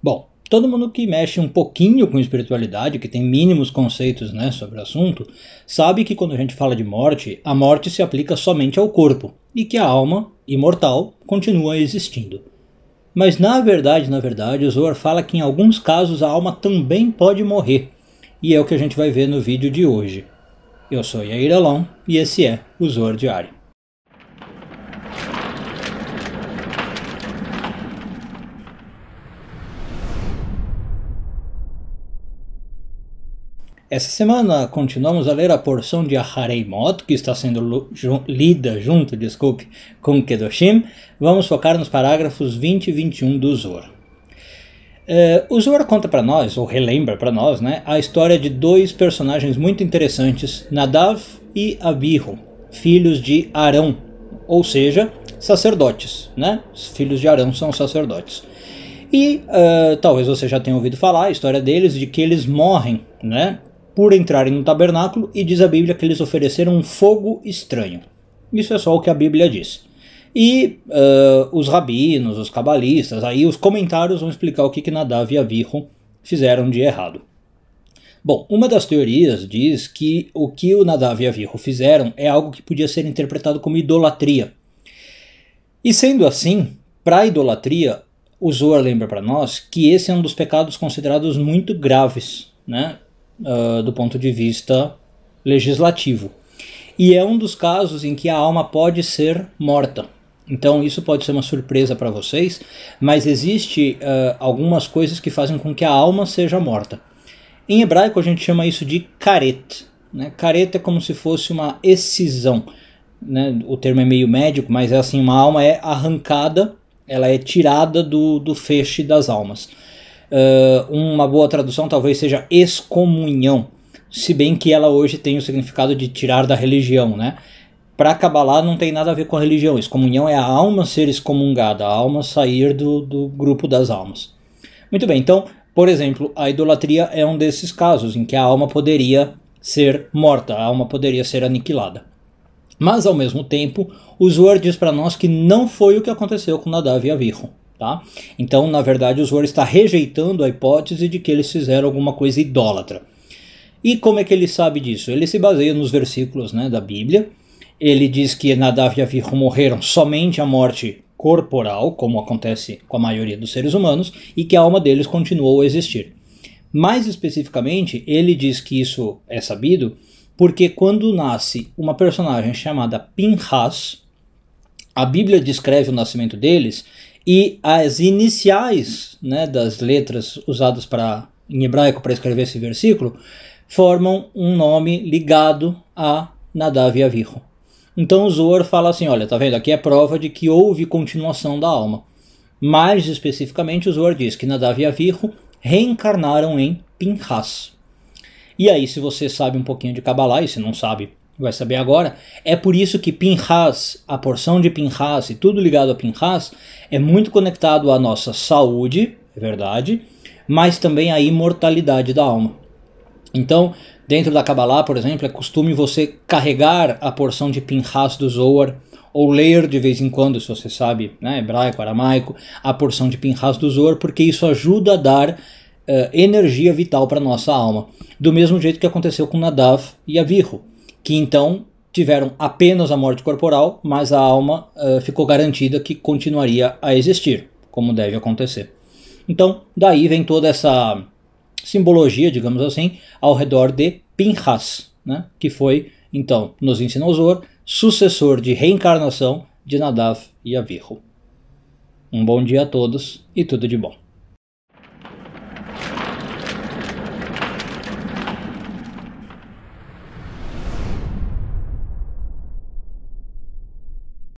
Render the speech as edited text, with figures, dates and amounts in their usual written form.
Bom, todo mundo que mexe um pouquinho com espiritualidade, que tem mínimos conceitos, né, sobre o assunto, sabe que quando a gente fala de morte, a morte se aplica somente ao corpo e que a alma, imortal, continua existindo. Mas na verdade, o Zohar fala que em alguns casos a alma também pode morrer, e é o que a gente vai ver no vídeo de hoje. Eu sou Yair Alon e esse é o Zohar Diário. Essa semana continuamos a ler a porção de Aharei Mot, que está sendo lida junto, com Kedoshim. Vamos focar nos parágrafos 20 e 21 do Zohar. O Zohar conta para nós, ou relembra para nós, né, a história de dois personagens muito interessantes, Nadav e Abihu, filhos de Arão, ou seja, sacerdotes, né? Os filhos de Arão são sacerdotes. E talvez você já tenha ouvido falar a história deles, de que eles morrem, né, por entrarem no tabernáculo, e diz a Bíblia que eles ofereceram um fogo estranho. Isso é só o que a Bíblia diz. E os rabinos, os cabalistas, aí os comentários vão explicar o que Nadav e Abihu fizeram de errado. Bom, uma das teorias diz que o Nadav e Abihu fizeram é algo que podia ser interpretado como idolatria. E sendo assim, para a idolatria, o Zohar lembra para nós que esse é um dos pecados considerados muito graves, né, do ponto de vista legislativo. E é um dos casos em que a alma pode ser morta. Então isso pode ser uma surpresa para vocês, mas existe algumas coisas que fazem com que a alma seja morta. Em hebraico a gente chama isso de karet, né? Karet é como se fosse uma excisão, né? O termo é meio médico, mas é assim, uma alma é arrancada, ela é tirada do feixe das almas. Uma boa tradução talvez seja excomunhão, se bem que ela hoje tem o significado de tirar da religião, né? Para Kabbalah não tem nada a ver com a religião. Excomunhão é a alma ser excomungada, a alma sair do grupo das almas. Muito bem, então, por exemplo, a idolatria é um desses casos em que a alma poderia ser morta, a alma poderia ser aniquilada. Mas ao mesmo tempo, o Zohar diz para nós que não foi o que aconteceu com Nadav e Abihu. Tá? Então, na verdade, o Zohar está rejeitando a hipótese de que eles fizeram alguma coisa idólatra. E como é que ele sabe disso? Ele se baseia nos versículos, né, da Bíblia. Ele diz que Nadav e Abihu morreram somente a morte corporal, como acontece com a maioria dos seres humanos, e que a alma deles continuou a existir. Mais especificamente, ele diz que isso é sabido porque quando nasce uma personagem chamada Pinhas, a Bíblia descreve o nascimento deles, e as iniciais, né, das letras usadas em hebraico para escrever esse versículo formam um nome ligado a Nadav e Abihu. Então o Zohar fala assim, olha, tá vendo? Aqui é prova de que houve continuação da alma. Mais especificamente o Zohar diz que Nadav e Abihu reencarnaram em Pinhas. E aí, se você sabe um pouquinho de Kabbalah, e se não sabe, vai saber agora, é por isso que Pinhas, a porção de Pinhas e tudo ligado a Pinhas é muito conectado à nossa saúde, é verdade, mas também à imortalidade da alma. Então, dentro da Kabbalah, por exemplo, é costume você carregar a porção de Pinhas do Zohar, ou ler de vez em quando, se você sabe, né, hebraico, aramaico, a porção de Pinhas do Zohar, porque isso ajuda a dar energia vital para a nossa alma. Do mesmo jeito que aconteceu com Nadav e Abihu, que então tiveram apenas a morte corporal, mas a alma ficou garantida que continuaria a existir, como deve acontecer. Então, daí vem toda essa simbologia, digamos assim, ao redor de Pinhas, né, que foi, então, nos ensina o Zohar, sucessor de reencarnação de Nadav e Abihu. Um bom dia a todos e tudo de bom.